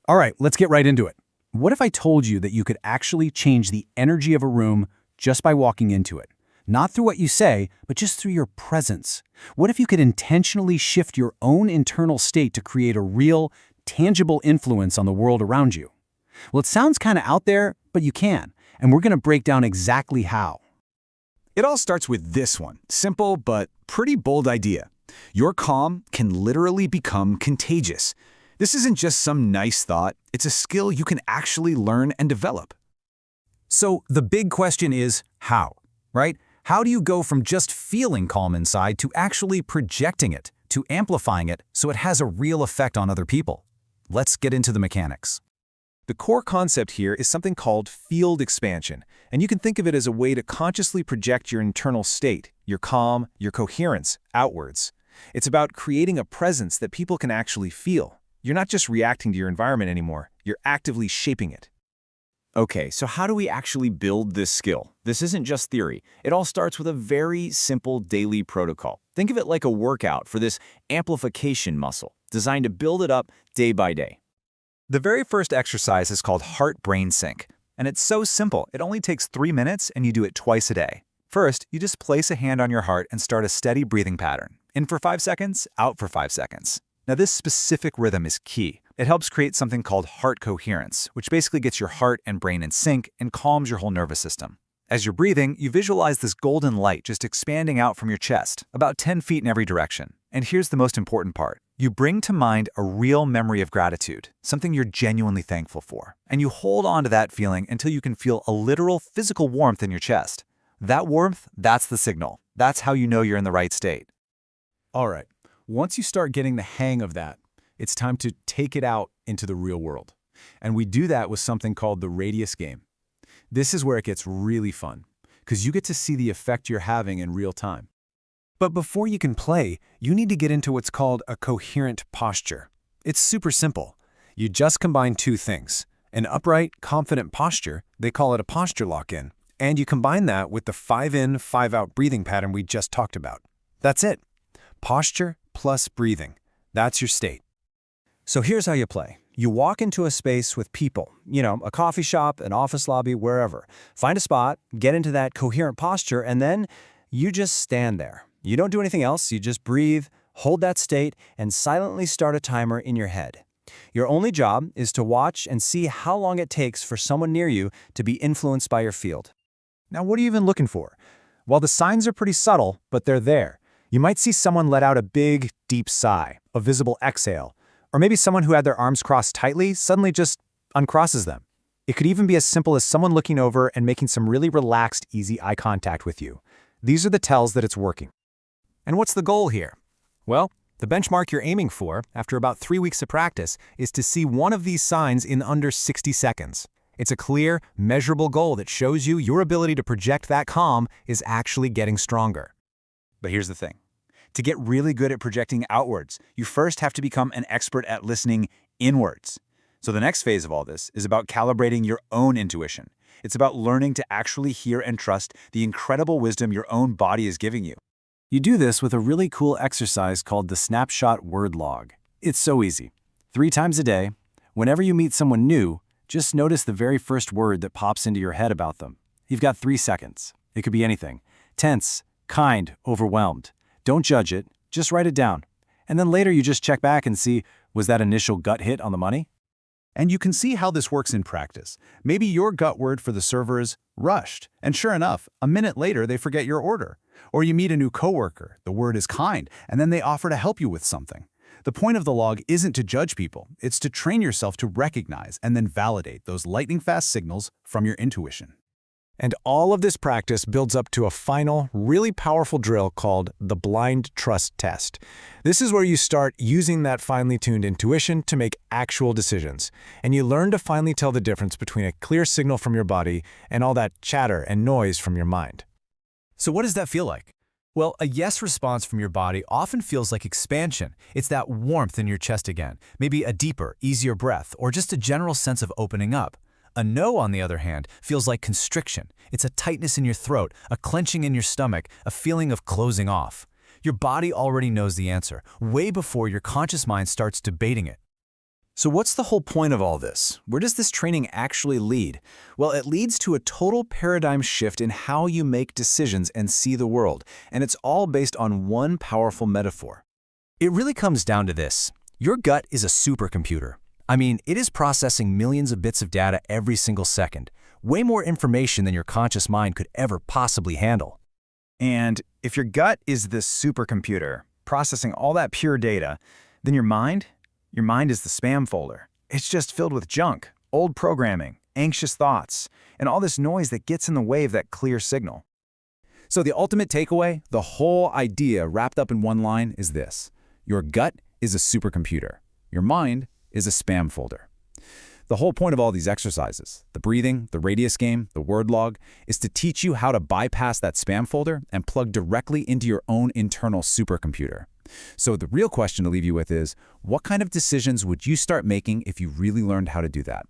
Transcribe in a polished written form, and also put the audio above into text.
All right, let's get right into it. What if I told you that you could actually change the energy of a room just by walking into it? Not through what you say, but just through your presence. What if you could intentionally shift your own internal state to create a real, tangible influence on the world around you? Well, it sounds kind of out there, but you can, and we're going to break down exactly how. It all starts with this one, simple but pretty bold idea. Your calm can literally become contagious. This isn't just some nice thought, it's a skill you can actually learn and develop. So the big question is how, right? How do you go from just feeling calm inside to actually projecting it, to amplifying it so it has a real effect on other people? Let's get into the mechanics. The core concept here is something called field expansion, and you can think of it as a way to consciously project your internal state, your calm, your coherence, outwards. It's about creating a presence that people can actually feel. You're not just reacting to your environment anymore, you're actively shaping it. Okay, so how do we actually build this skill? This isn't just theory. It all starts with a very simple daily protocol. Think of it like a workout for this amplification muscle, designed to build it up day by day. The very first exercise is called heart-brain sync, and it's so simple. It only takes 3 minutes and you do it twice a day. First, you just place a hand on your heart and start a steady breathing pattern. In for 5 seconds, out for 5 seconds. Now this specific rhythm is key. It helps create something called heart coherence, which basically gets your heart and brain in sync and calms your whole nervous system. As you're breathing, you visualize this golden light just expanding out from your chest, about 10 feet in every direction. And here's the most important part. You bring to mind a real memory of gratitude, something you're genuinely thankful for. And you hold on to that feeling until you can feel a literal physical warmth in your chest. That warmth, that's the signal. That's how you know you're in the right state. All right, once you start getting the hang of that, it's time to take it out into the real world. And we do that with something called the radius game. This is where it gets really fun, because you get to see the effect you're having in real time. But before you can play, you need to get into what's called a coherent posture. It's super simple. You just combine two things. An upright, confident posture, they call it a posture lock-in, and you combine that with the 5-in, 5-out breathing pattern we just talked about. That's it. Posture plus breathing. That's your state. So here's how you play. You walk into a space with people, a coffee shop, an office lobby, wherever. Find a spot, get into that coherent posture, and then you just stand there. You don't do anything else, you just breathe, hold that state, and silently start a timer in your head. Your only job is to watch and see how long it takes for someone near you to be influenced by your field. Now, what are you even looking for? Well, the signs are pretty subtle, but they're there. You might see someone let out a big, deep sigh, a visible exhale, or maybe someone who had their arms crossed tightly suddenly just uncrosses them. It could even be as simple as someone looking over and making some really relaxed, easy eye contact with you. These are the tells that it's working. And what's the goal here? Well, the benchmark you're aiming for, after about 3 weeks of practice, is to see one of these signs in under 60 seconds. It's a clear, measurable goal that shows you your ability to project that calm is actually getting stronger. But here's the thing. To get really good at projecting outwards, you first have to become an expert at listening inwards. So the next phase of all this is about calibrating your own intuition. It's about learning to actually hear and trust the incredible wisdom your own body is giving you. You do this with a really cool exercise called the Snapshot Word Log. It's so easy. 3 times a day, whenever you meet someone new, just notice the very first word that pops into your head about them. You've got 3 seconds. It could be anything. Tense, kind, overwhelmed. Don't judge it, just write it down. And then later you just check back and see, was that initial gut hit on the money? And you can see how this works in practice. Maybe your gut word for the server is rushed, and sure enough, a minute later they forget your order. Or you meet a new coworker, the word is kind, and then they offer to help you with something. The point of the log isn't to judge people, it's to train yourself to recognize and then validate those lightning-fast signals from your intuition. And all of this practice builds up to a final, really powerful drill called the blind trust test. This is where you start using that finely tuned intuition to make actual decisions. And you learn to finally tell the difference between a clear signal from your body and all that chatter and noise from your mind. So what does that feel like? Well, a yes response from your body often feels like expansion. It's that warmth in your chest again, maybe a deeper, easier breath, or just a general sense of opening up. A no, on the other hand, feels like constriction. It's a tightness in your throat, a clenching in your stomach, a feeling of closing off. Your body already knows the answer, way before your conscious mind starts debating it. So what's the whole point of all this? Where does this training actually lead? Well, it leads to a total paradigm shift in how you make decisions and see the world, and it's all based on one powerful metaphor. It really comes down to this. Your gut is a supercomputer. I mean, it is processing millions of bits of data every single second, way more information than your conscious mind could ever possibly handle. And if your gut is this supercomputer processing all that pure data, then your mind is the spam folder. It's just filled with junk, old programming, anxious thoughts, and all this noise that gets in the way of that clear signal. So the ultimate takeaway, the whole idea wrapped up in one line is this. Your gut is a supercomputer. Your mind is a spam folder. The whole point of all these exercises, the breathing, the radius game, the word log, is to teach you how to bypass that spam folder and plug directly into your own internal supercomputer. So the real question to leave you with is, what kind of decisions would you start making if you really learned how to do that?